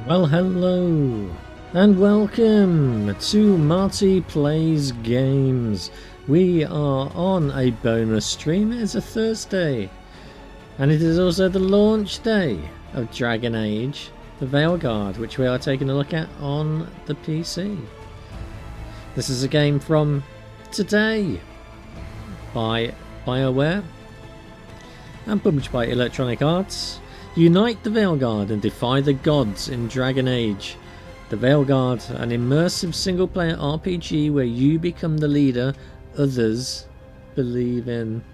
Well, hello and welcome to Marty Plays Games. We are on a bonus stream. It's a Thursday and it is also the launch day of Dragon Age, the Veilguard, which we are taking a look at on the PC. This is a game from today by BioWare and published by Electronic Arts. Unite the Veilguard and defy the gods in Dragon Age. The Veilguard, an immersive single-player RPG where you become the leader others believe in.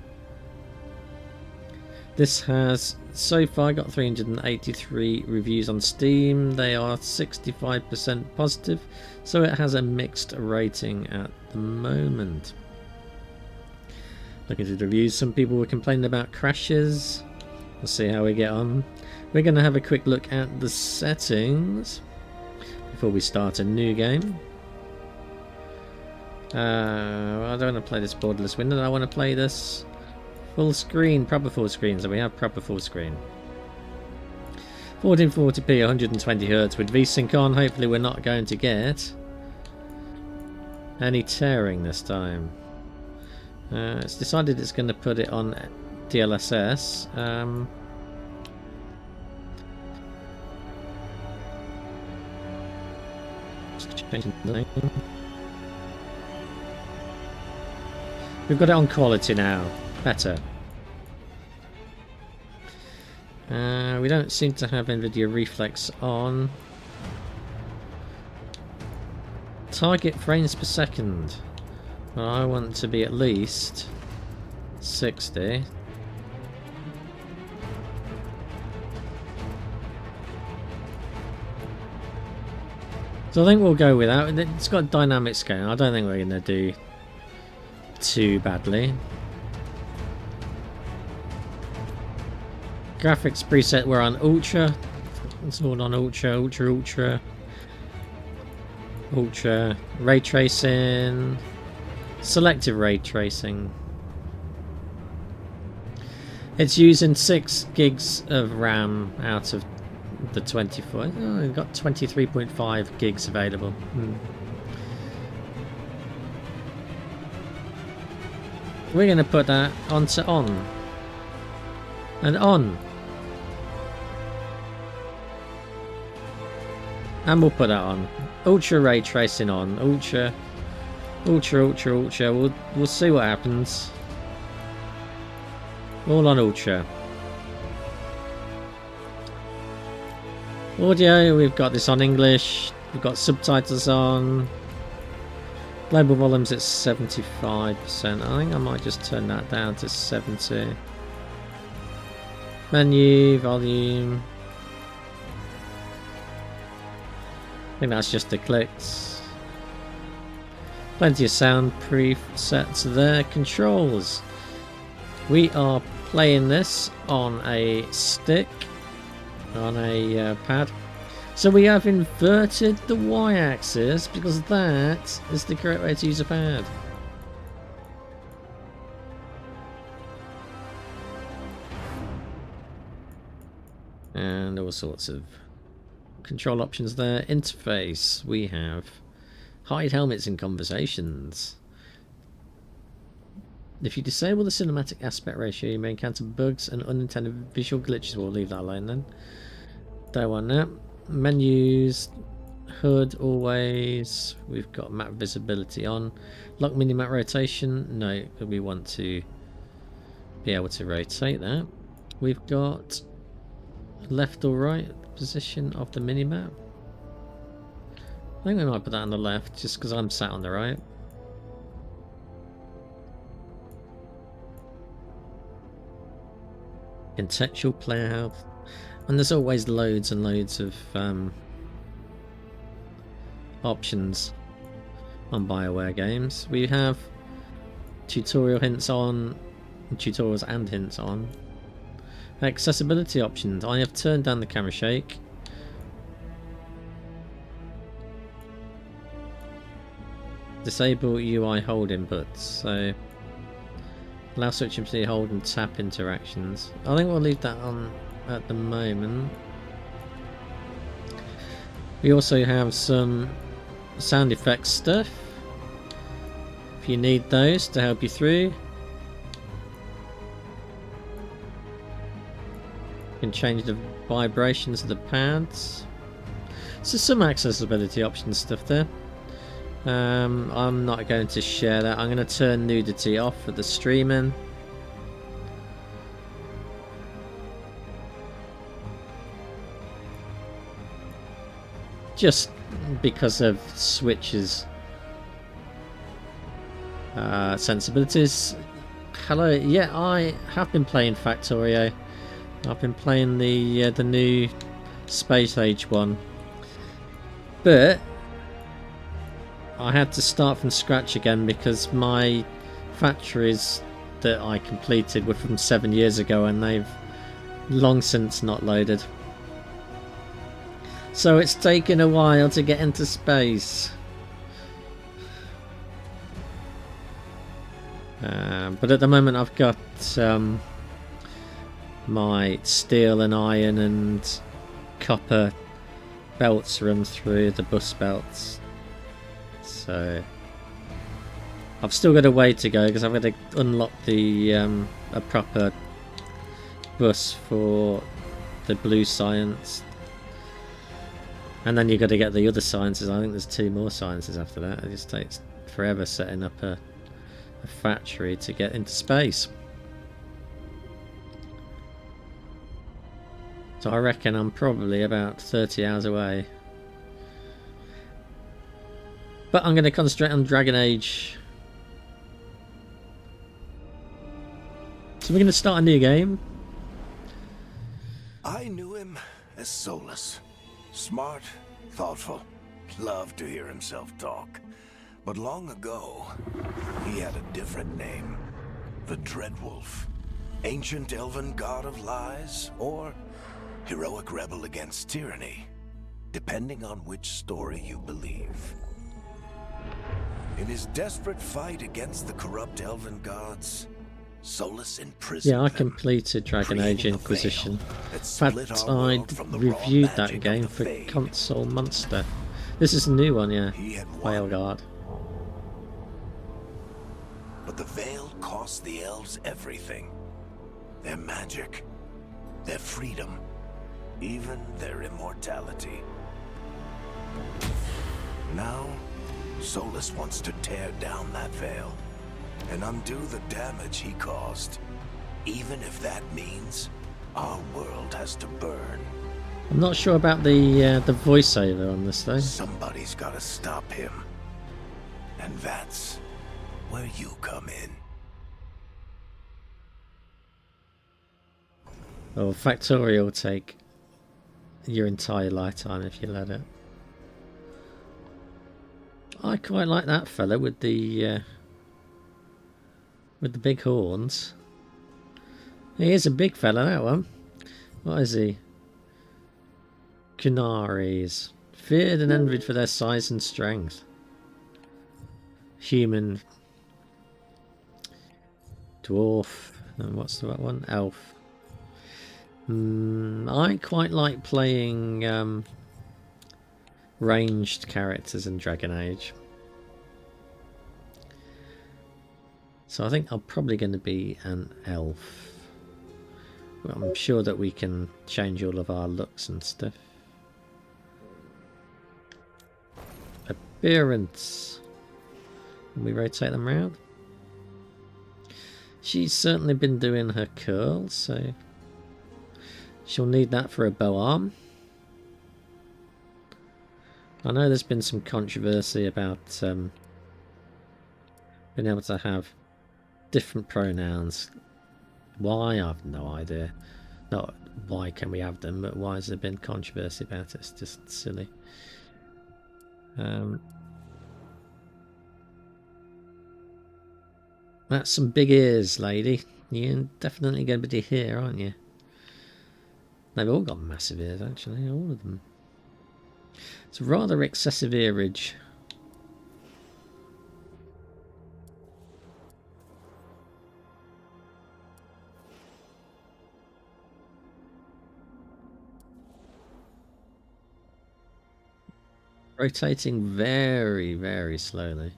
This has so far got 383 reviews on Steam. They are 65% positive, so it has a mixed rating at the moment. Looking at the reviews, some people were complaining about crashes. We'll see how we get on. We're going to have a quick look at the settings before we start a new game. I don't want to play this borderless window. I want to play this full screen, proper full screen. So we have proper full screen. 1440p, 120Hz with VSync on. Hopefully we're not going to get any tearing this time. It's decided it's going to put it on DLSS. We've got it on quality now. Better. We don't seem to have NVIDIA Reflex on. Target frames per second. Well, I want to be at least 60. So I think we'll go with that. It's got dynamic scaling. I don't think we're going to do too badly. Graphics preset, we're on Ultra. It's all on Ultra. Ultra. Ray tracing. Selective ray tracing. It's using 6 gigs of RAM out of the 24. Oh, we've got 23.5 gigs available. We're going to put that onto on. And on. And we'll put that on. Ultra ray tracing on. Ultra. We'll see what happens. All on Ultra. Audio, we've got this on English. We've got subtitles on. Global volumes at 75%. I think I might just turn that down to 70. Menu, volume. I think that's just the clicks. Plenty of sound presets there. Controls. We are playing this on a stick. On a pad. So we have inverted the y-axis because that is the correct way to use a pad. And all sorts of control options there. Interface, we have hide helmets in conversations. If you disable the cinematic aspect ratio, you may encounter bugs and unintended visual glitches. We'll leave that alone then. Don't want that. Menus, HUD always. We've got map visibility on. Lock minimap rotation. No, we want to be able to rotate that. We've got left or right position of the minimap. I think we might put that on the left just because I'm sat on the right. Contextual player health. And there's always loads and loads of options on BioWare games. We have tutorial hints on, tutorials and hints on. Accessibility options. I have turned down the camera shake. Disable UI hold inputs. So allow switching between hold and tap interactions. I think we'll leave that on at the moment. We also have some sound effects stuff, if you need those to help you through. You can change the vibrations of the pads. So some accessibility options stuff there. I'm not going to share that. I'm going to turn nudity off for the streaming. Just because of Switch's sensibilities. Hello, yeah, I have been playing Factorio. I've been playing the new Space Age one, but I had to start from scratch again because my factories that I completed were from 7 years ago and they've long since not loaded. So it's taken a while to get into space. But at the moment I've got my steel and iron and copper belts run through the bus belts. So I've still got a way to go because I've got to unlock the a proper bus for the blue science. And then you've got to get the other sciences. I think there's 2 more sciences after that. It just takes forever setting up a factory to get into space. So I reckon I'm probably about 30 hours away. But I'm going to concentrate on Dragon Age. So we're going to start a new game. I knew him as Solus. Smart, thoughtful, loved to hear himself talk. But long ago, he had a different name. The Dreadwolf. Ancient elven god of lies, or heroic rebel against tyranny, depending on which story you believe. In his desperate fight against the corrupt elven gods, Solus imprisoned I completed Dragon Age Inquisition. In fact, I reviewed that game for Console Monster. This is a new one, yeah. Veilguard. But the veil cost the elves everything. Their magic, their freedom, even their immortality. Now, Solus wants to tear down that veil and undo the damage he caused, even if that means our world has to burn. I'm not sure about the voiceover on this though. Somebody's got to stop him, and that's where you come in. Oh, Factorio will take your entire lifetime if you let it. I quite like that fella with the big horns. He is a big fella, that one. What is he? Canaries. Feared and envied for their size and strength. Human. Dwarf. And what's the one? Elf. I quite like playing ranged characters in Dragon Age. So I think I'm probably going to be an elf. Well, I'm sure that we can change all of our looks and stuff. Appearance. Can we rotate them around? She's certainly been doing her curls, so she'll need that for a bow arm. I know there's been some controversy about being able to have different pronouns. Why? I have no idea. Not why can we have them, but why has there been controversy about it? It's just silly. That's some big ears, lady. You're definitely going to be here, aren't you? They've all got massive ears, actually, all of them. It's rather excessive earage. Rotating very, very slowly.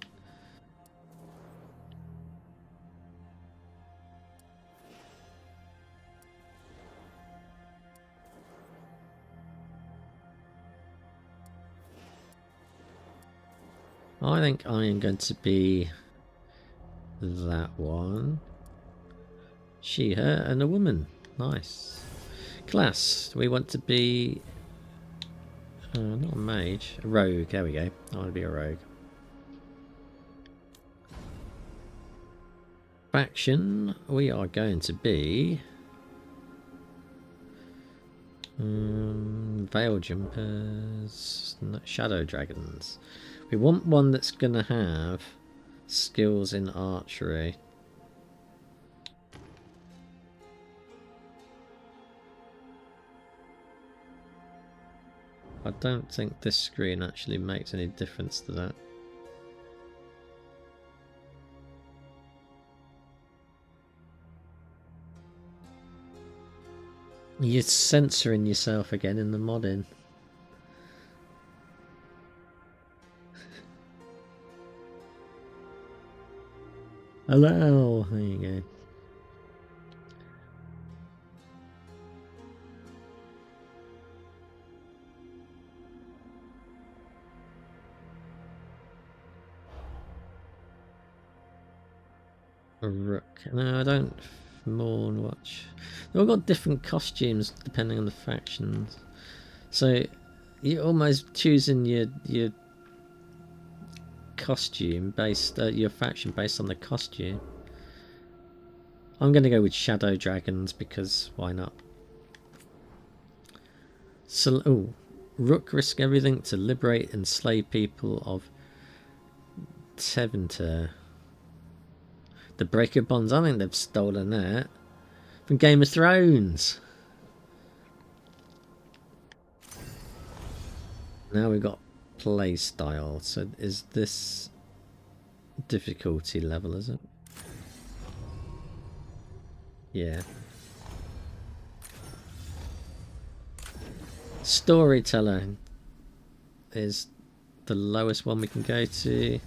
I think I am going to be that one. She, her, and a woman. Nice. Class. We want to be... not a mage. A rogue. There we go. I want to be a rogue. Faction. We are going to be... Veil jumpers. Shadow dragons. We want one that's going to have skills in archery. I don't think this screen actually makes any difference to that. You're censoring yourself again in the modding. Hello! There you go. A rook. No, I don't mourn watch. They've all got different costumes depending on the factions. So you're almost choosing your costume based your faction based on the costume. I'm gonna go with Shadow Dragons because why not? So Rook risk everything to liberate and slay people of Teventer. The Breaker Bonds, I think they've stolen that from Game of Thrones. Now we've got play style. So is this difficulty level, is it? Yeah. Storyteller is the lowest one we can go to.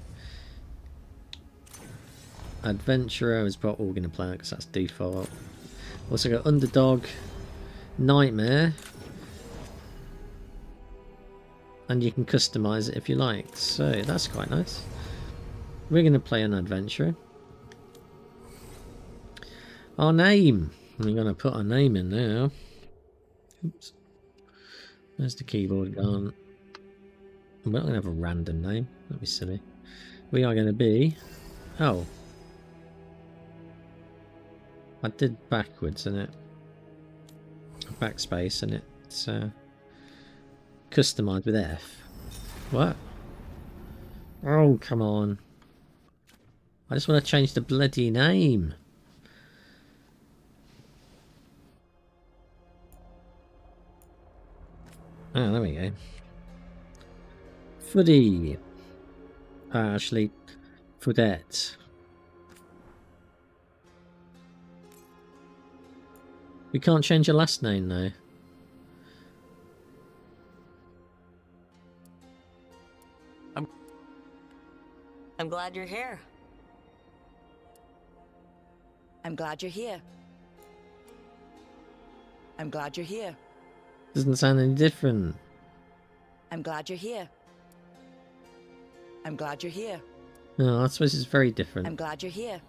Adventurer is probably all going to play because that's default. Also got Underdog, Nightmare, and you can customize it if you like. So that's quite nice. We're going to play an Adventurer. Our name. We're going to put our name in now. Oops. There's the keyboard gone. We're not going to have a random name. That'd be silly. We are going to be... Oh. I did backwards in it. Backspace and it's customized with F. What? Oh, come on. I just want to change the bloody name. Oh, there we go. Footy. Actually, Foodette. We can't change your last name though. I'm glad you're here. I'm glad you're here. I'm glad you're here. Doesn't sound any different. I'm glad you're here. I'm glad you're here. No, I suppose it's very different. I'm glad you're here.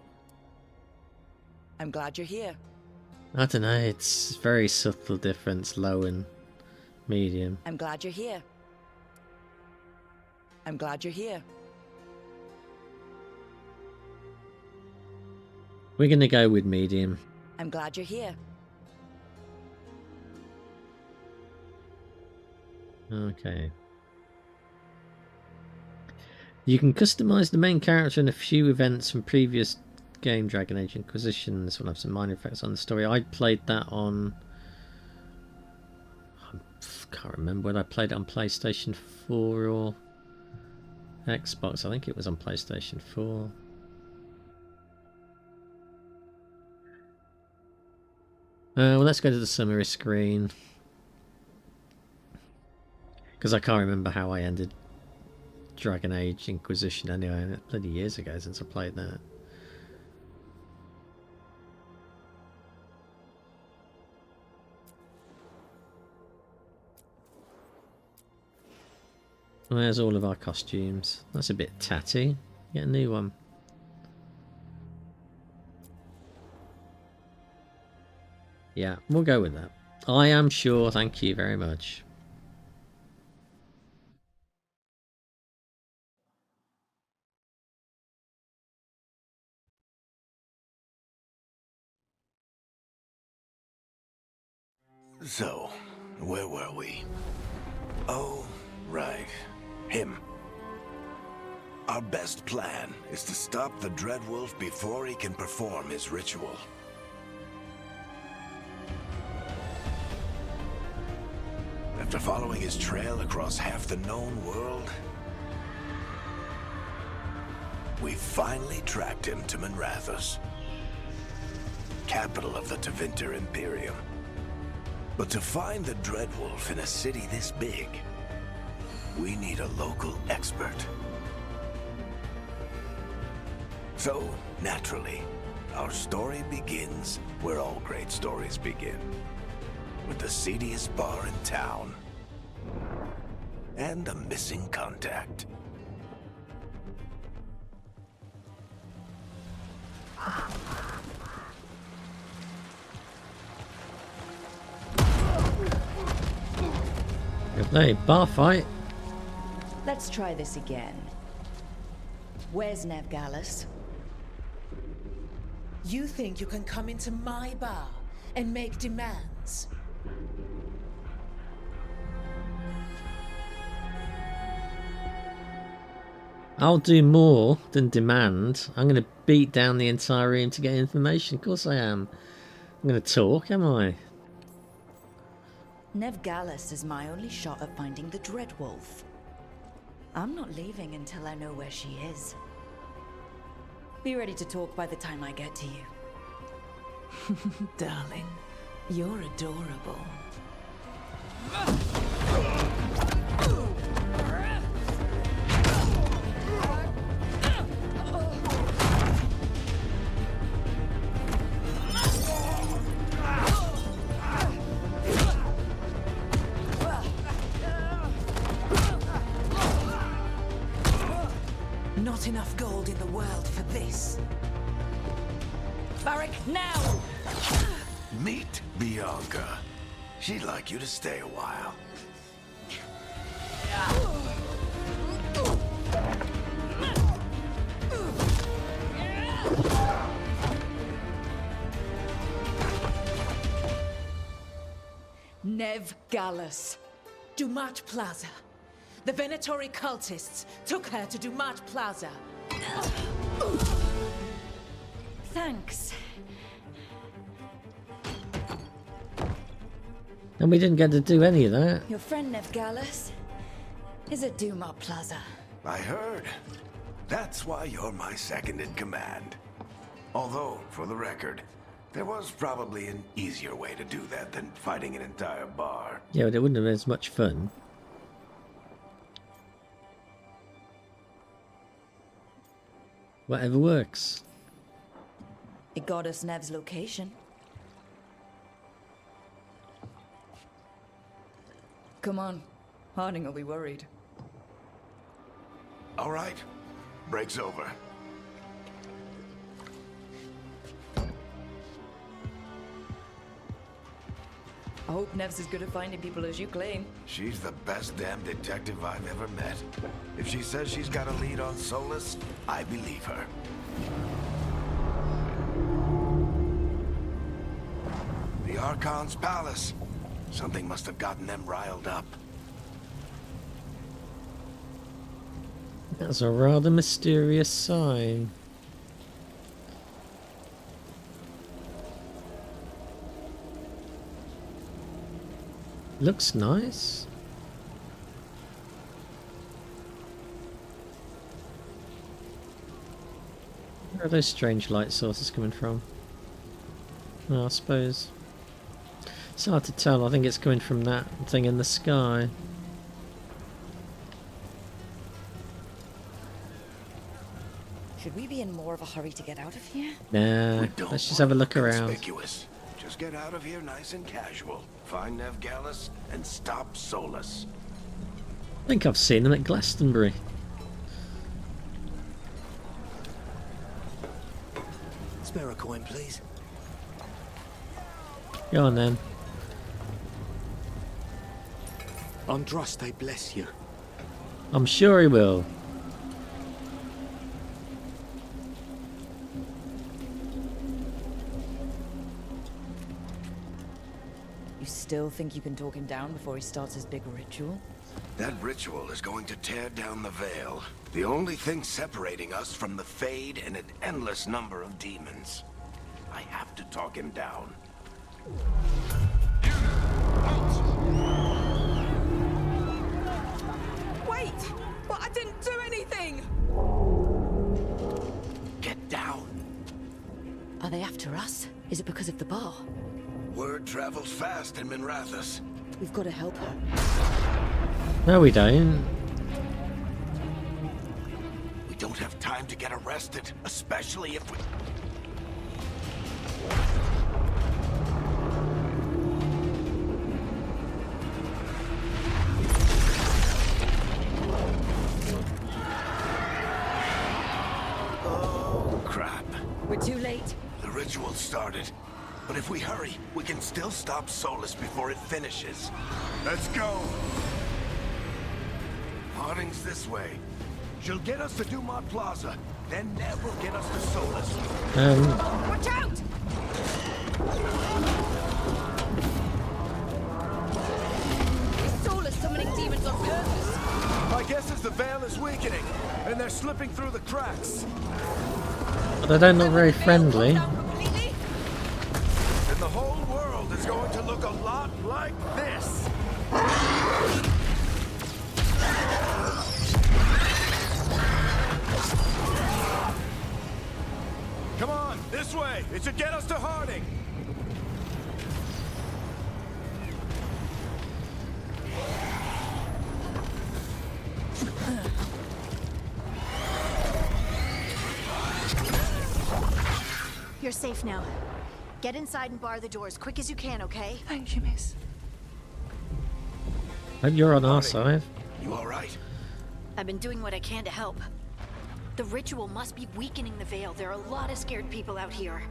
I'm glad you're here. I don't know, it's very subtle difference, low and medium. I'm glad you're here. I'm glad you're here. We're gonna go with medium. I'm glad you're here. Okay. You can customize the main character in a few events from previous game. Dragon Age Inquisition. This will have some minor effects on the story. I played that on... I can't remember whether I played it on PlayStation 4 or Xbox. I think it was on PlayStation 4. Well, let's go to the summary screen. Because I can't remember how I ended Dragon Age Inquisition anyway. Bloody years ago since I played that. There's all of our costumes. That's a bit tatty. Get a new one. Yeah, we'll go with that. I am sure, thank you very much. So, where were we? Oh, right. Him. Our best plan is to stop the Dreadwolf before he can perform his ritual. After following his trail across half the known world, we finally tracked him to Minrathous, capital of the Tevinter Imperium. But to find the Dreadwolf in a city this big, we need a local expert. So, naturally, our story begins where all great stories begin. With the seediest bar in town. And a missing contact. Good play. Bar fight. Let's try this again. Where's Nevgalis? You think you can come into my bar and make demands? I'll do more than demand. I'm going to beat down the entire room to get information. Of course I am. I'm going to talk, am I? Nevgalis is my only shot at finding the Dreadwolf. I'm not leaving until I know where she is. Be ready to talk by the time I get to you. Darling, you're adorable. Not enough gold in the world for this. Barrack, now! Meet Bianca. She'd like you to stay a while. Nevgalis. Dumat Plaza. The Venatori cultists took her to Dumat Plaza. Thanks. And we didn't get to do any of that. Your friend Nevgalis is at Dumat Plaza. I heard. That's why you're my second in command. Although, for the record, there was probably an easier way to do that than fighting an entire bar. Yeah, but it wouldn't have been as much fun. Whatever works. It got us Nev's location. Come on. Harding will be worried. All right. Break's over. I hope Nev's as good at finding people as you claim. She's the best damn detective I've ever met. If she says she's got a lead on Solus, I believe her. The Archon's palace. Something must have gotten them riled up. That's a rather mysterious sign. Looks nice. Where are those strange light sources coming from? Oh, I suppose. It's hard to tell. I think it's coming from that thing in the sky. Should we be in more of a hurry to get out of here? Nah, We don't let's just have a look around. conspicuous. Just get out of here nice and casual. Find Nev Gallus and stop Solus. I think I've seen them at Glastonbury. Spare a coin, please. Go on then. Andraste bless you. I'm sure he will. You still think you can talk him down before he starts his big ritual? That ritual is going to tear down the veil. The only thing separating us from the Fade and an endless number of demons. I have to talk him down. Wait! But I didn't do anything! Get down. Are they after us? Is it because of the bar? Word travels fast in Minrathous. We've got to help her. No, we don't. We don't have time to get arrested, especially if we... Oh, crap. We're too late. The ritual started. But if we hurry, we can still stop Solus before it finishes. Let's go! Harding's this way. She'll get us to Dumont Plaza, then Nev will get us to Solus. Watch out! Is Solus summoning demons on purpose? My guess is the veil is weakening, and they're slipping through the cracks. But they don't look very friendly. And the whole world is going to look a lot like this. Come on, this way. It should get us to Harding. You're safe now. Get inside and bar the door as quick as you can, okay? Thank you, miss. Hope you're on our side. You all right? I've been doing what I can to help. The ritual must be weakening the veil. There are a lot of scared people out here.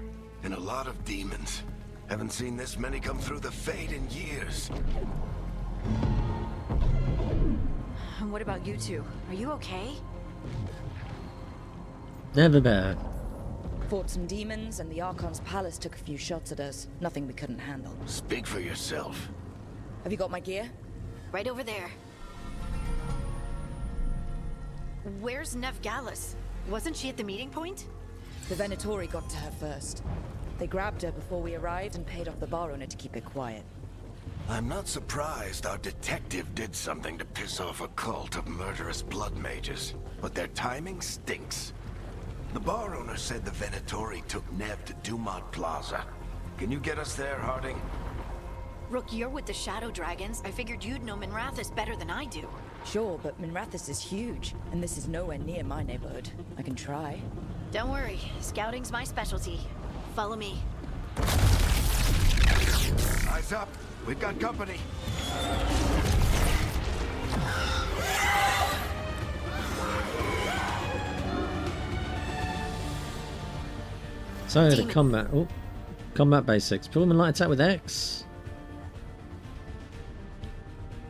And a lot of demons. Haven't seen this many come through the Fade in years. And what about you two? Are you okay? Never better. Fought some demons, and the Archon's palace took a few shots at us. Nothing we couldn't handle. Speak for yourself. Have you got my gear? Right over there. Where's Nev Gallus? Wasn't she at the meeting point? The Venatori got to her first. They grabbed her before we arrived and paid off the bar owner to keep it quiet. I'm not surprised our detective did something to piss off a cult of murderous blood mages, but their timing stinks. The bar owner said the Venatori took Nev to Dumont Plaza. Can you get us there, Harding? Rook, you're with the Shadow Dragons. I figured you'd know Minrathous better than I do. Sure, but Minrathous is huge, and this is nowhere near my neighborhood. I can try. Don't worry, scouting's my specialty. Follow me. Eyes up. We've got company. So the combat basics. Perform a light attack with X.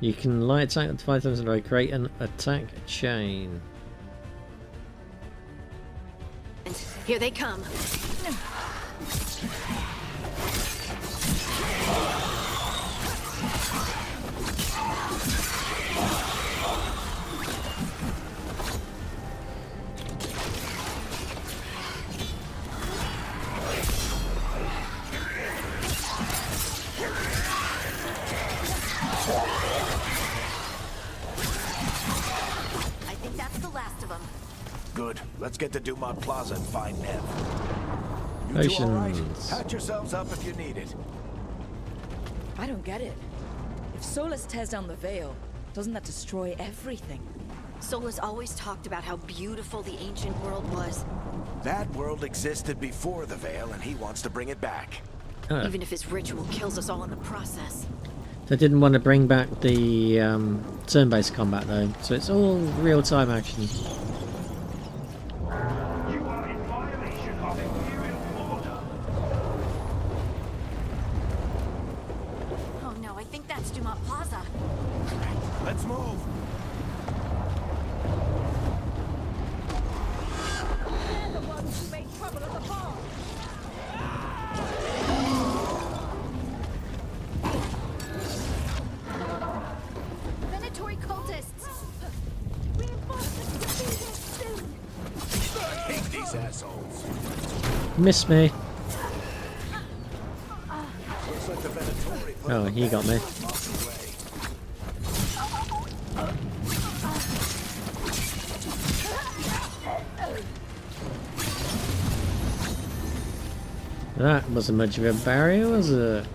You can light attack with 5,000 array, create an attack chain. And here they come. I think that's the last of them. Good. Let's get to Dumont Plaza and find Nev. You two all right? Potions. Patch yourselves up if you need it. I don't get it. If Solus tears down the veil, doesn't that destroy everything? Solus always talked about how beautiful the ancient world was. That world existed before the Veil, and he wants to bring it back. Oh. Even if his ritual kills us all in the process. They didn't want to bring back the turn-based combat though, so it's all real-time action. You are in violation of Imperial order. Oh no, I think that's Dumont Plaza. Let's move. They're the ones who made trouble at the bar. Venatory cultists! Reinforcements will be here soon. I hate these assholes. Miss me. Looks like the Venatori put Oh, he got me. away. That wasn't much of a barrier, was it?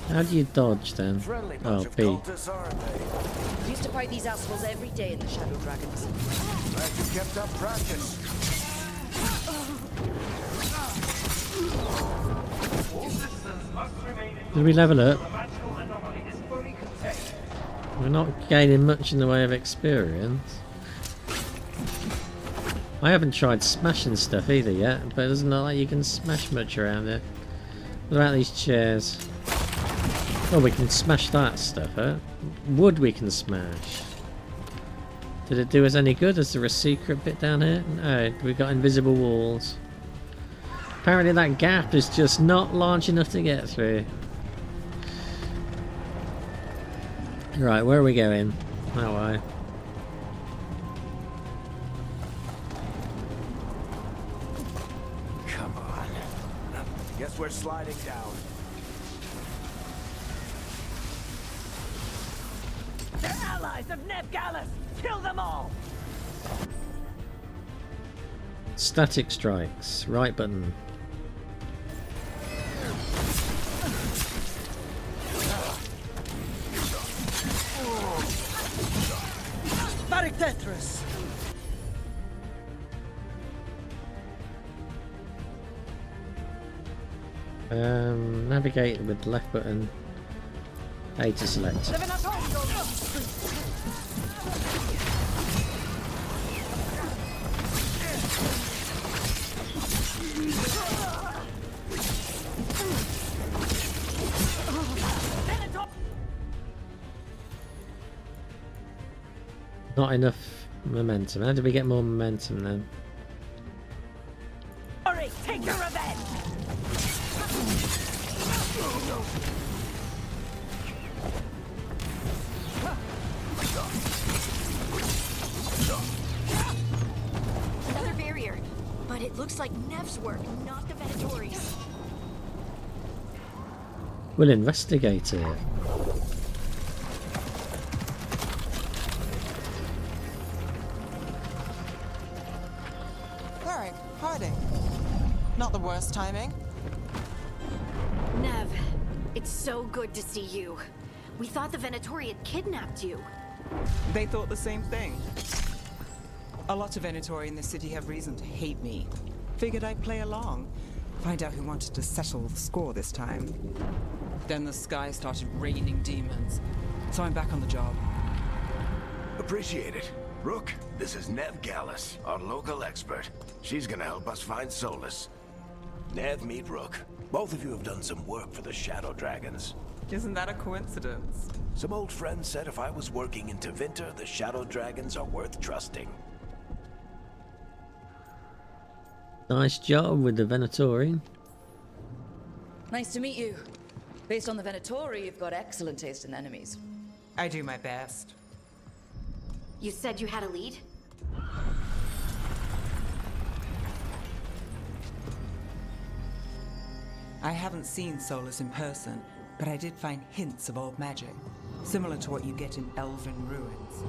How do you dodge then? Friendly Oh, bunch of B. cultists, aren't they? Used to fight these assholes every day in the Shadow Dragons. Glad you kept up practice. Did we level up? We're not gaining much in the way of experience. I haven't tried smashing stuff either yet, but it doesn't look like you can smash much around it. What about these chairs? Oh, we can smash that stuff, huh? Wood we can smash. Did it do us any good? Is there a secret bit down here? No, we got invisible walls. Apparently that gap is just not large enough to get through. Right, where are we going? That way. Come on. Guess we're sliding down. They're allies of Neb Gallus. Kill them all. Static strikes. Right button. Tetris. Navigate with left button. A to select. Not enough momentum. How do we get more momentum then? Hurry, take your revenge. Another barrier, but it looks like Nev's work, not the Venatori's. We'll investigate it. Hiding. Not the worst timing. Nev, it's so good to see you. We thought the Venatori had kidnapped you. They thought the same thing. A lot of Venatori in the city have reason to hate me. Figured I'd play along. Find out who wanted to settle the score this time. Then the sky started raining demons. So I'm back on the job. Appreciate it. Rook, this is Nev Gallus, our local expert. She's gonna help us find Solus. Nev, meet Rook. Both of you have done some work for the Shadow Dragons. Isn't that a coincidence? Some old friends said if I was working in Tevinter, the Shadow Dragons are worth trusting. Nice job with the Venatori. Nice to meet you. Based on the Venatori, you've got excellent taste in enemies. I do my best. You said you had a lead? I haven't seen Solus in person, but I did find hints of old magic, similar to what you get in elven ruins.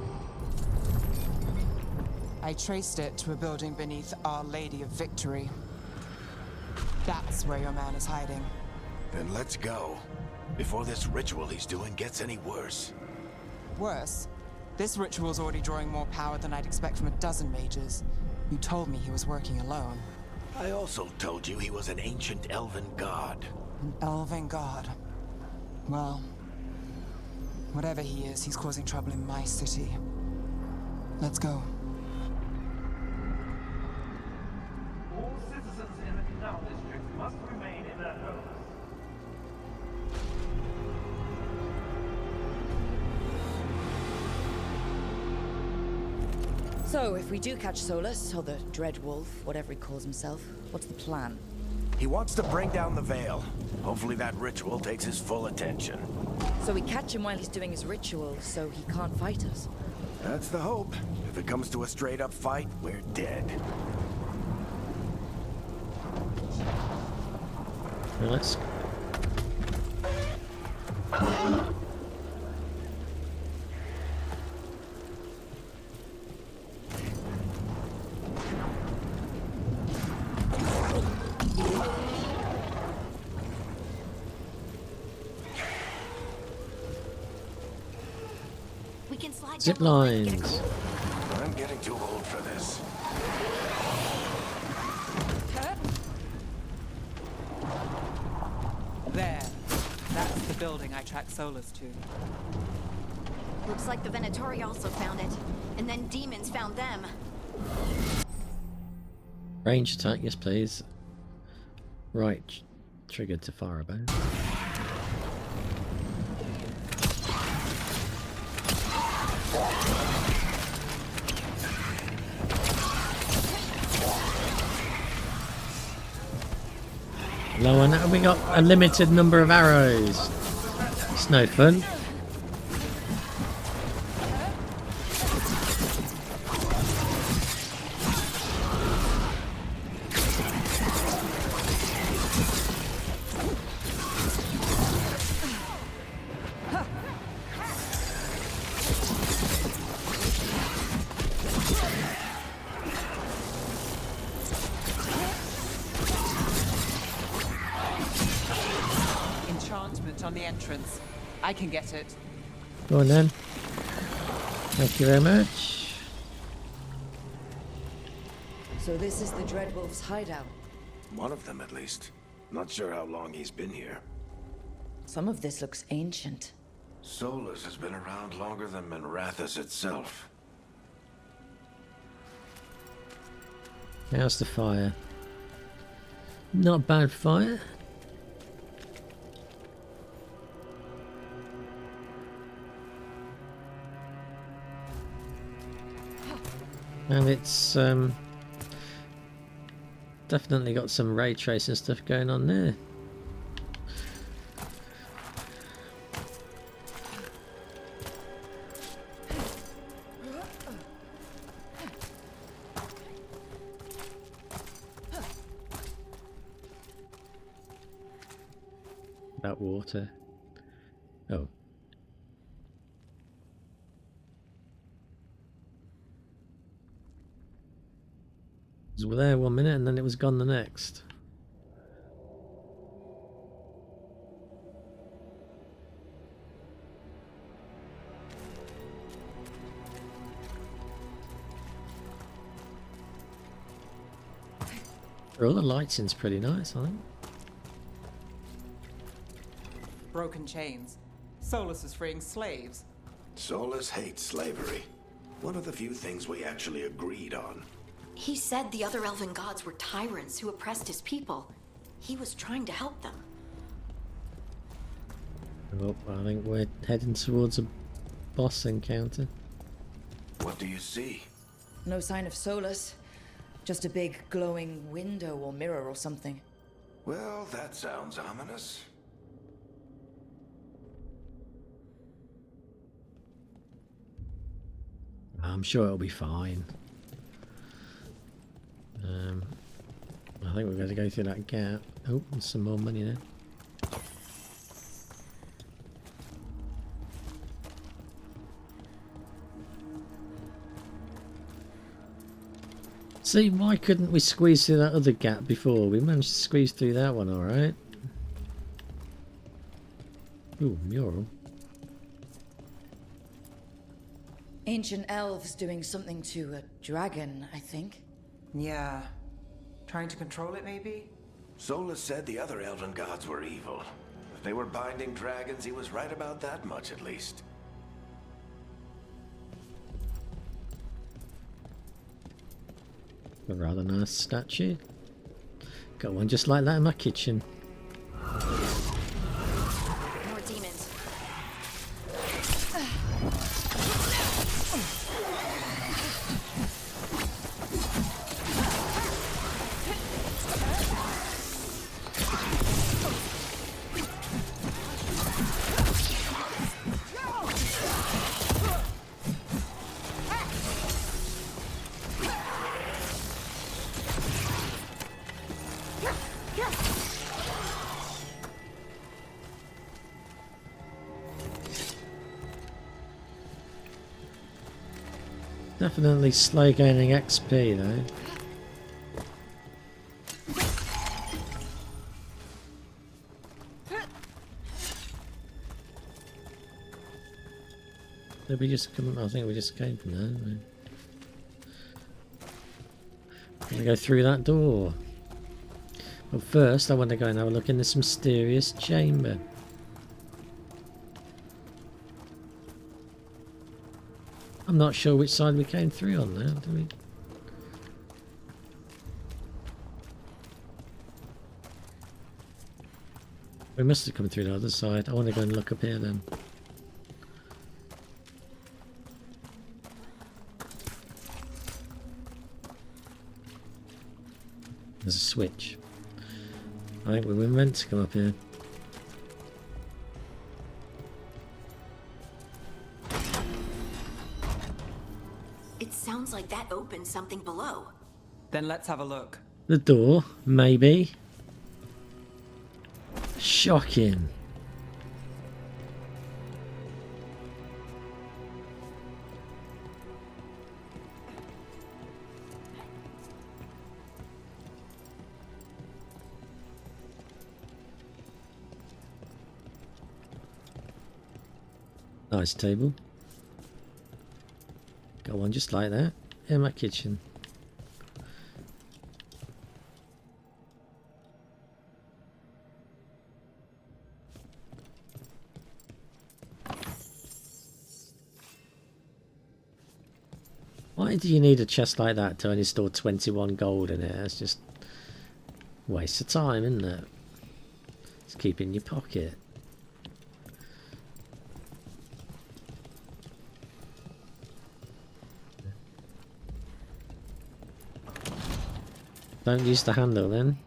I traced it to a building beneath Our Lady of Victory. That's where your man is hiding. Then let's go, before this ritual he's doing gets any worse. Worse, this ritual's already drawing more power than I'd expect from a dozen mages. You told me he was working alone. I also told you he was an ancient elven god. An elven god. Well, whatever he is, he's causing trouble in my city. Let's go. All citizens in the Canal District must remain in their homes. So, if we do catch Solus, or the Dreadwolf, whatever he calls himself, what's the plan? He wants to bring down the Veil. Hopefully that ritual takes his full attention. So we catch him while he's doing his ritual, so he can't fight us. That's the hope. If it comes to a straight-up fight, we're dead. Well, let's... We can slide Zip down the line to get a lines. cool- I'm getting too old for this. There. That's the building I tracked Solus to. Looks like the Venatori also found it. And then demons found them. Range attack, yes please. Right, triggered to fire a bow. Low on, we got a limited number of arrows. It's no fun. Enchantment on the entrance. I can get it. Go on then. Thank you very much. So this is the Dreadwolf's hideout. One of them, at least. Not sure how long he's been here. Some of this looks ancient. Solus has been around longer than Minrathous itself. How's the fire? Not bad fire. And it's definitely got some ray tracing stuff going on there. About water. Oh. It was there 1 minute and then it was gone the next. All the lighting's pretty nice, I think. Broken chains. Solus is freeing slaves. Solus hates slavery. One of the few things we actually agreed on. He said the other elven gods were tyrants who oppressed his people. He was trying to help them. Oh, I think we're heading towards a boss encounter. What do you see? No sign of Solus. Just a big glowing window or mirror or something. Well, that sounds ominous. I'm sure it'll be fine. I think we're going to go through that gap. Oh, there's some more money there. See, why couldn't we squeeze through that other gap before? We managed to squeeze through that one, alright. Ooh, mural. Ancient elves doing something to a dragon, I think. Yeah. Trying to control it, maybe? Solus said the other elven gods were evil. If they were binding dragons, he was right about that much at least. A rather nice statue. Got one just like that in my kitchen. More demons. Definitely slow gaining XP though. Did we just come? I think we just came from there. Didn't we? I'm gonna go through that door. But first, I want to go and have a look in this mysterious chamber. I'm not sure which side we came through on now, do we? We must have come through the other side. I want to go and look up here then. There's a switch. I think we were meant to come up here. It sounds like that opens something below. Then let's have a look. The door, maybe. Shocking. Nice table. Got one just like that in my kitchen. Why do you need a chest like that to only store 21 gold in it? It's just a waste of time, isn't it? Just keep it in your pocket. Don't use the handle then.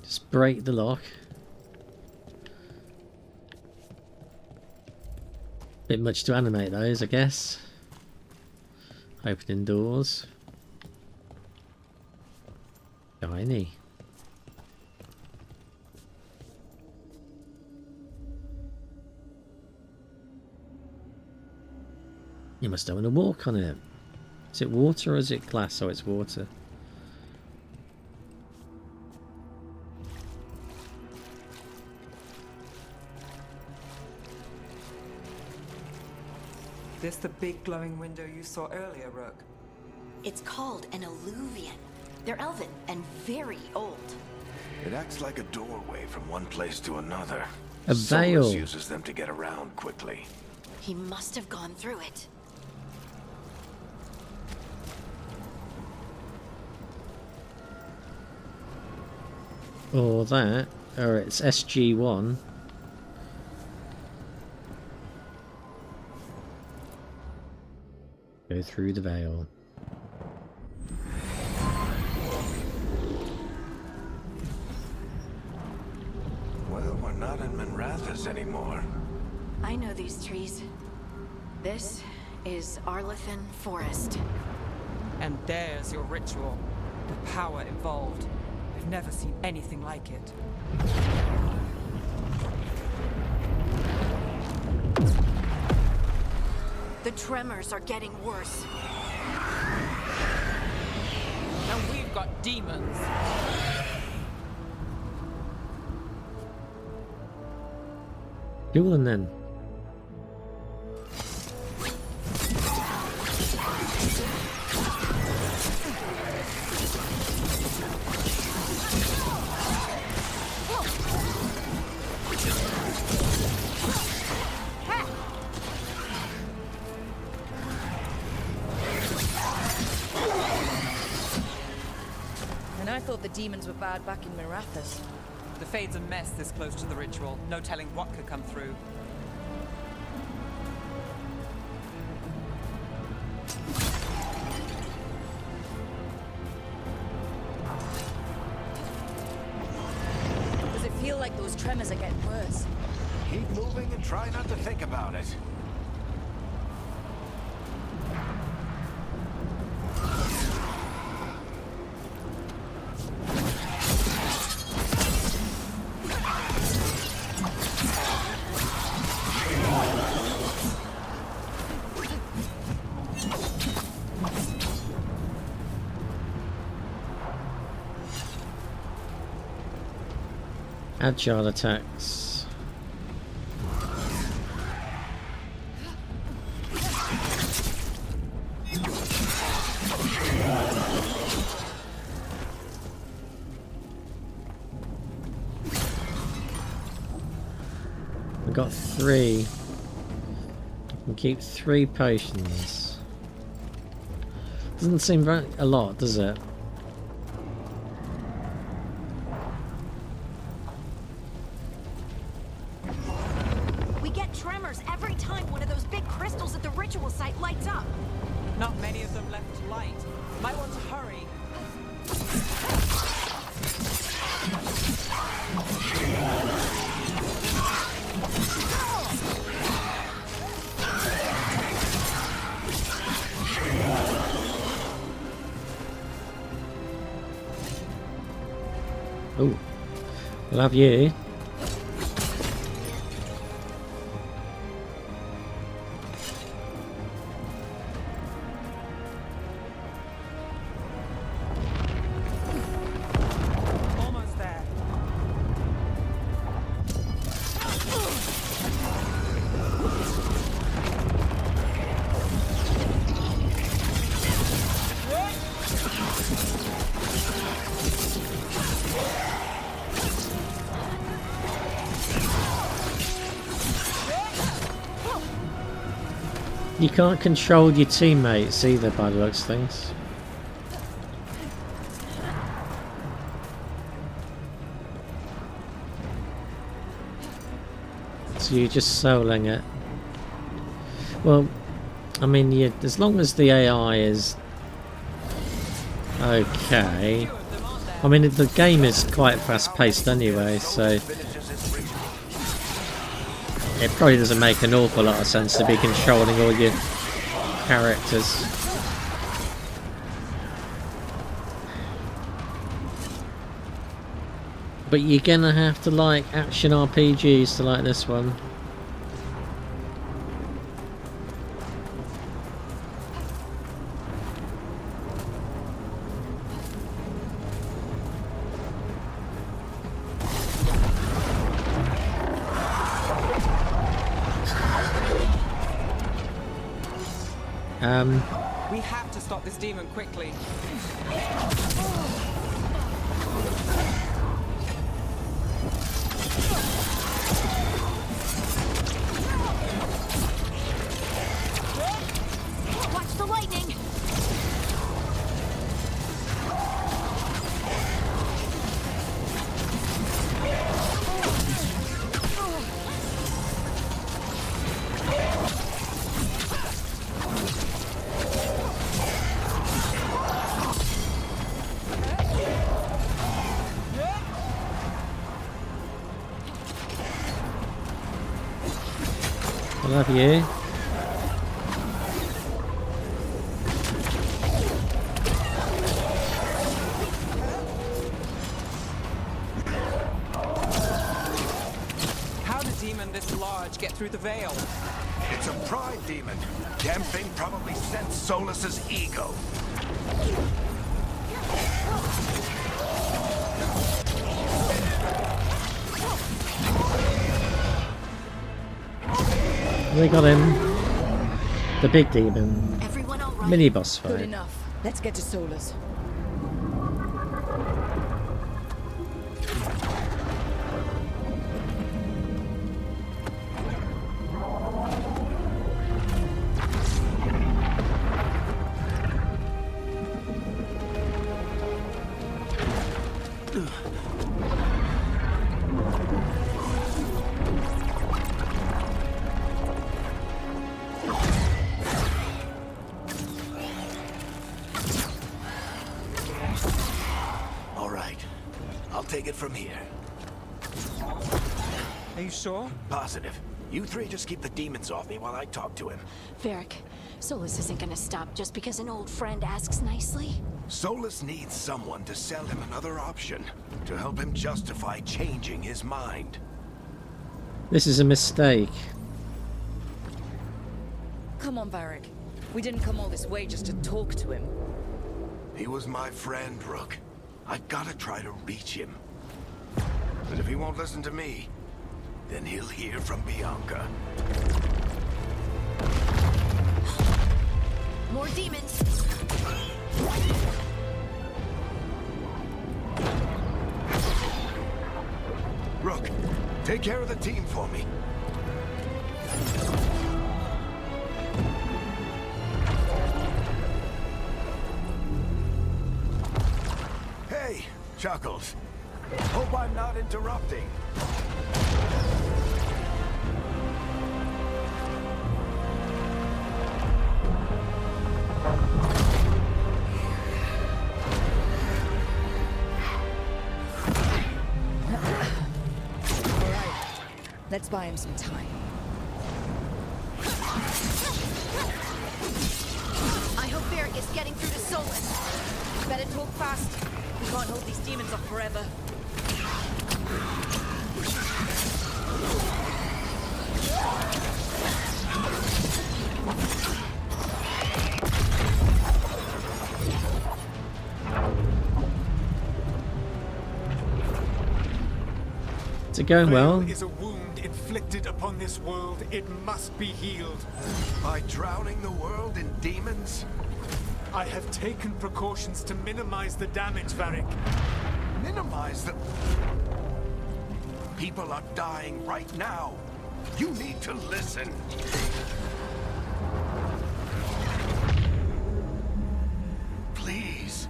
Just break the lock. Bit much to animate those, I guess. Opening doors. Shiny. You must have to walk on it. Is it water or is it glass? Oh, it's water. This the big glowing window you saw earlier, Rook? It's called an alluvian. They're elven and very old. It acts like a doorway from one place to another. A veil. Solus uses them to get around quickly. He must have gone through it. Or that, or it's SG1. Go through the veil. Well, we're not in Minrathous anymore. I know these trees. This is Arlethan Forest. And there's your ritual. The power involved. I've never seen anything like it. The tremors are getting worse. And we've got demons. Kill them then. I thought the demons were bad back in Mirathas. The Fade's a mess this close to the ritual. No telling what could come through. Does it feel like those tremors are getting worse? Keep moving and try not to think about it. Agile attacks. I've got 3. I can keep 3 potions. Doesn't seem very a lot, does it? Every time one of those big crystals at the ritual site lights up. Not many of them left to light. Might want to hurry. Ooh, love you. You can't control your teammates either by the looks of things. So you're just soloing it. Well, I mean, as long as the AI is okay. I mean, the game is quite fast-paced anyway, so it probably doesn't make an awful lot of sense to be controlling all your characters. But you're gonna have to like action RPGs to like this one. We have to stop this demon quickly. Watch the lightning! I love you. How did a demon this large get through the veil? It's a pride demon. Damn thing probably sensed Solus's ego. We got him. The big demon. Everyone all right? Mini boss Good fight. enough. Let's get to Solus. take it from here. Are you sure? Positive. You three just keep the demons off me while I talk to him. Varric, Solus isn't gonna stop just because an old friend asks nicely. Solus needs someone to sell him another option, to help him justify changing his mind. This is a mistake. Come on, Varric. We didn't come all this way just to talk to him. He was my friend, Rook. I've got to try to reach him. But if he won't listen to me, then he'll hear from Bianca. More demons! Rook, take care of the team for me. Hey, Chuckles. Hope I'm not interrupting. Let's buy him some time. I hope Varric is getting through to Solus. Better talk fast. We can't hold these demons off forever. Is it going well? Veil is a wound inflicted upon this world. It must be healed. By drowning the world in demons? I have taken precautions to minimize the damage, Varric. Minimize the... People are dying right now. You need to listen. Please.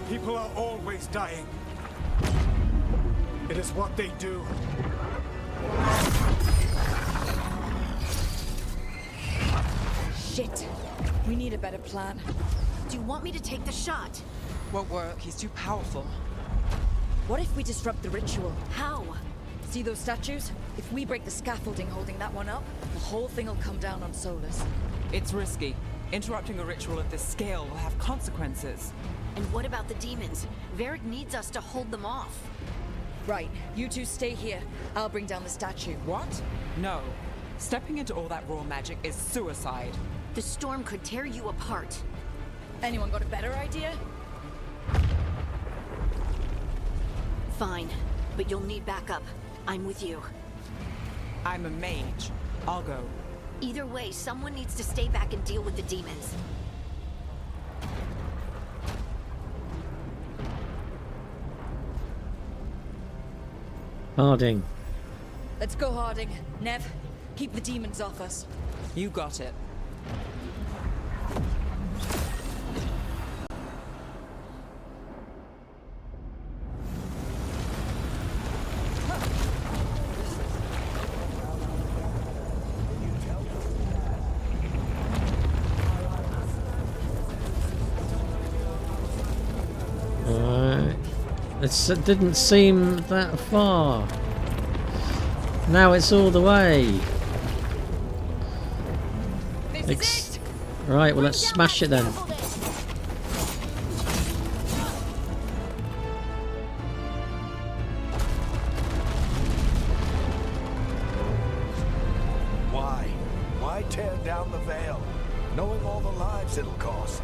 People are always dying. It is what they do. Shit. We need a better plan. Do you want me to take the shot? Won't work. He's too powerful. What if we disrupt the ritual? How? See those statues? If we break the scaffolding holding that one up, the whole thing will come down on Solus. It's risky. Interrupting a ritual of this scale will have consequences. And what about the demons? Varric needs us to hold them off. Right, you two stay here. I'll bring down the statue. What? No. Stepping into all that raw magic is suicide. The storm could tear you apart. Anyone got a better idea? Fine, but you'll need backup. I'm with you. I'm a mage. I'll go. Either way, someone needs to stay back and deal with the demons. Harding. Let's go, Harding. Nev, keep the demons off us. You got it. It didn't seem that far. Now it's all the way. Right, well let's smash it then. Why? Why tear down the veil, knowing all the lives it'll cost?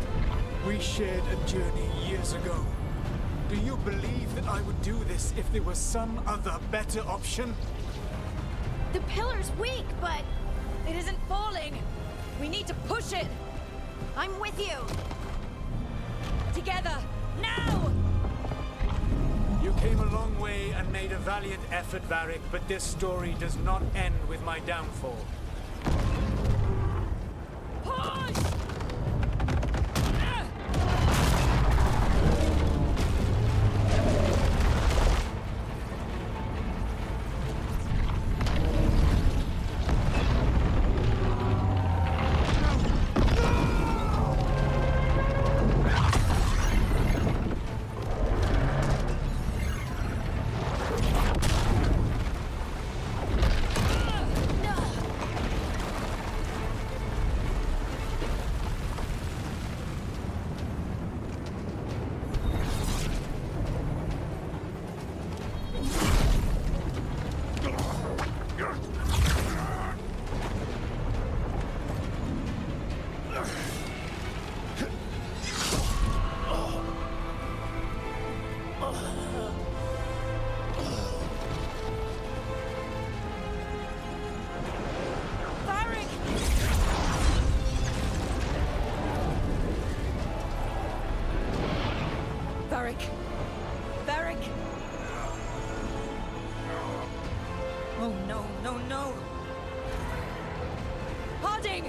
We shared a journey years ago. Do you believe that I would do this if there was some other better option? The pillar's weak, but it isn't falling. We need to push it. I'm with you. Together, now! You came a long way and made a valiant effort, Varric, but this story does not end with my downfall. Push! Oh no, no, no! Harding!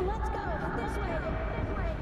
Let's go! This way! This way!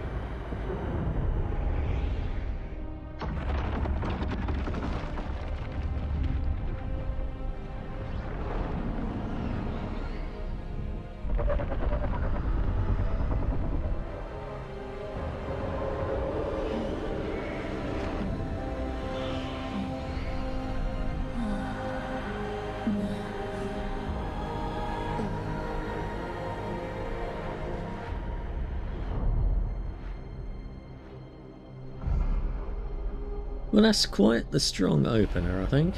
Well, that's quite the strong opener, I think.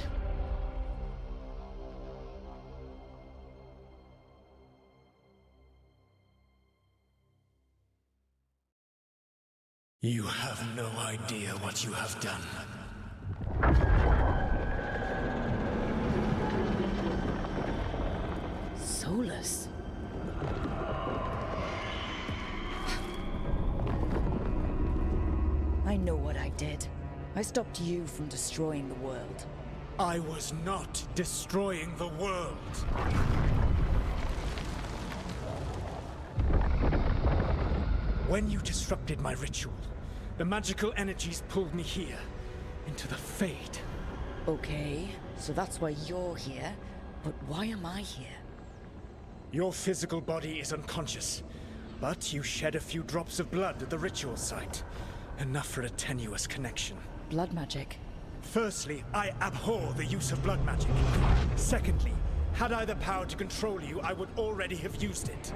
You have no idea what you have done. Solus. I know what I did. I stopped you from destroying the world. I was not destroying the world. When you disrupted my ritual, the magical energies pulled me here, into the Fade. Okay, so that's why you're here. But why am I here? Your physical body is unconscious, but you shed a few drops of blood at the ritual site. Enough for a tenuous connection. Blood magic. Firstly, I abhor the use of blood magic. Secondly, had I the power to control you, I would already have used it.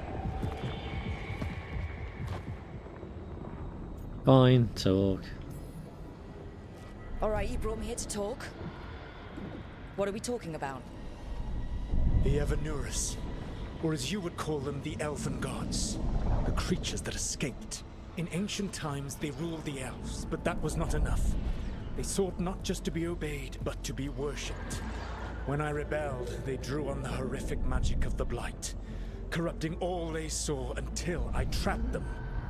Fine, talk. Alright, you brought me here to talk. What are we talking about? The Evanurus, or as you would call them, the Elven Gods. The creatures that escaped. In ancient times, they ruled the elves, but that was not enough. They sought not just to be obeyed, but to be worshipped. When I rebelled, they drew on the horrific magic of the Blight, corrupting all they saw until I trapped them.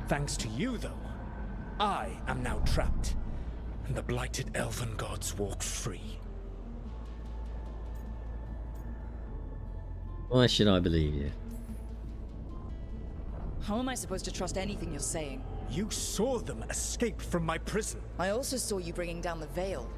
Thanks to you, though, I am now trapped, and the blighted Elven Gods walk free. Why should I believe you? How am I supposed to trust anything you're saying? You saw them escape from my prison. I also saw you bringing down the veil.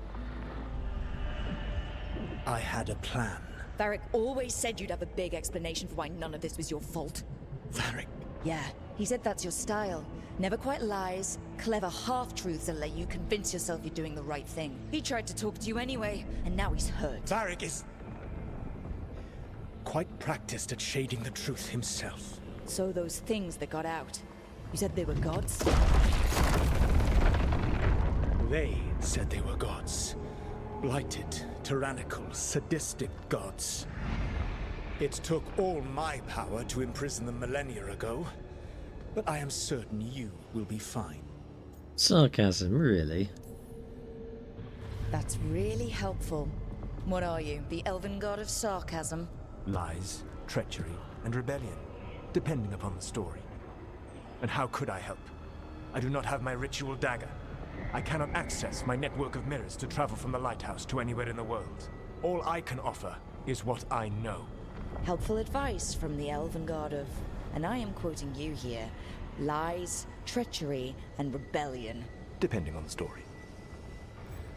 I had a plan. Varric always said you'd have a big explanation for why none of this was your fault. Varric? Yeah, he said that's your style. Never quite lies, clever half-truths that let you convince yourself you're doing the right thing. He tried to talk to you anyway, and now he's hurt. Varric is quite practiced at shading the truth himself. So those things that got out, you said they were gods? They said they were gods. Blighted, tyrannical, sadistic gods. It took all my power to imprison them millennia ago, but I am certain you will be fine. Sarcasm, really? That's really helpful. What are you, the elven god of sarcasm? Lies, treachery, and rebellion, depending upon the story. And how could I help? I do not have my ritual dagger. I cannot access my network of mirrors to travel from the lighthouse to anywhere in the world. All I can offer is what I know. Helpful advice from the elven god of, and I am quoting you here, lies, treachery, and rebellion. Depending on the story.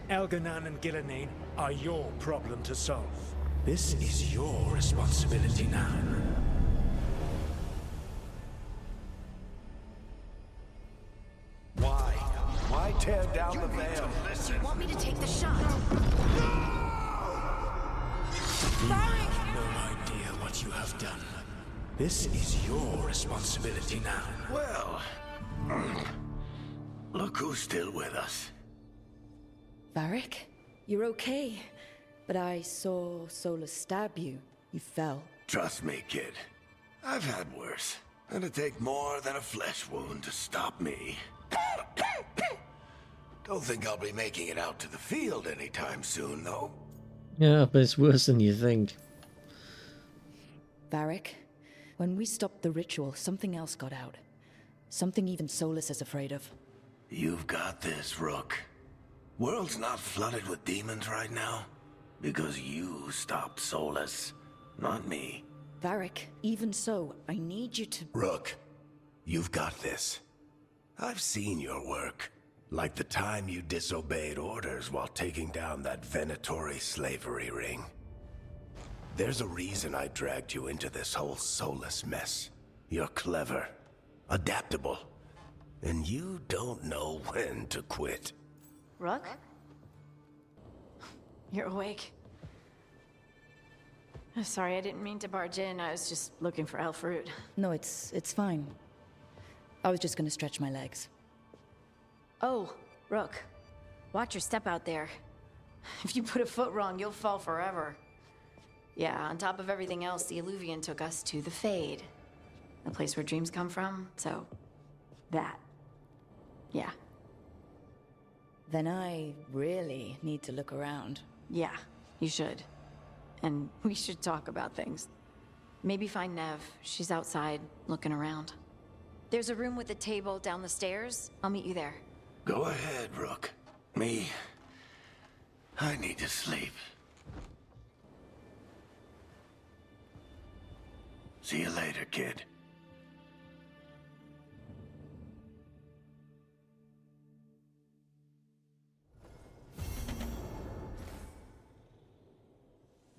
Elganan and Gillenane are your problem to solve. This is your responsibility now. Why tear down the veil? Do you want me to take the shot? You have no idea what you have done. This is your responsibility now. Well, look who's still with us. Varric, you're okay. But I saw Solus stab you. You fell. Trust me, kid. I've had worse. It'd take more than a flesh wound to stop me. Don't think I'll be making it out to the field anytime soon, though. Yeah, but it's worse than you think. Varric, when we stopped the ritual, something else got out. Something even Solus is afraid of. You've got this, Rook. World's not flooded with demons right now because you stopped Solus, not me. Varric, even so, I need you to... Rook, you've got this. I've seen your work. Like the time you disobeyed orders while taking down that Venatori slavery ring. There's a reason I dragged you into this whole Solus mess. You're clever, adaptable, and you don't know when to quit. Rook? You're awake. Sorry, I didn't mean to barge in. I was just looking for elf fruit. No, it's fine. I was just gonna stretch my legs. Oh, Rook. Watch your step out there. If you put a foot wrong, you'll fall forever. Yeah, on top of everything else, the Illuvian took us to the Fade. The place where dreams come from, so... that. Yeah. Then I really need to look around. Yeah, you should. And we should talk about things. Maybe find Nev. She's outside, looking around. There's a room with a table down the stairs. I'll meet you there. Go ahead, Rook. Me, I need to sleep. See you later, kid.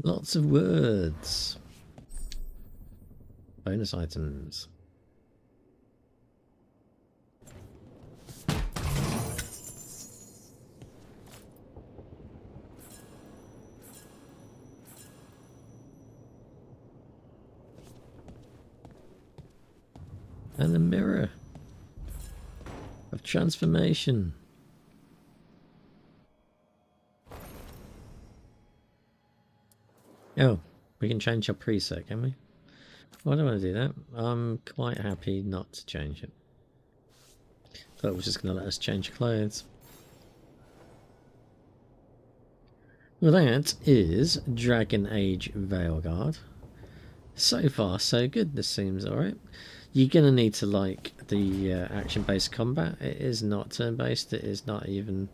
Lots of words. Bonus items. And a mirror of transformation. Oh, we can change our preset, can we? Well, I don't want to do that. I'm quite happy not to change it. Thought it was just going to let us change clothes. Well, that is Dragon Age Veilguard. So far, so good. This seems alright. You're going to need to like the action-based combat. It is not turn-based. It is not even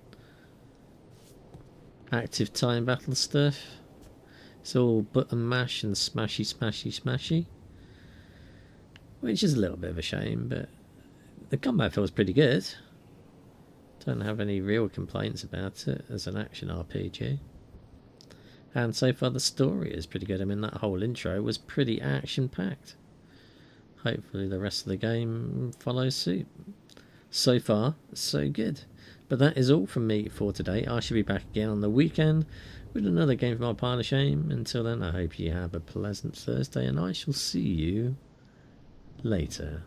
active time battle stuff. It's all button mash and smashy, smashy, smashy. Which is a little bit of a shame, but the combat feels pretty good. Don't have any real complaints about it as an action RPG. And so far the story is pretty good. I mean, that whole intro was pretty action-packed. Hopefully the rest of the game follows suit. So far, so good. But that is all from me for today. I shall be back again on the weekend with another game from our pile of shame. Until then, I hope you have a pleasant Thursday, and I shall see you later.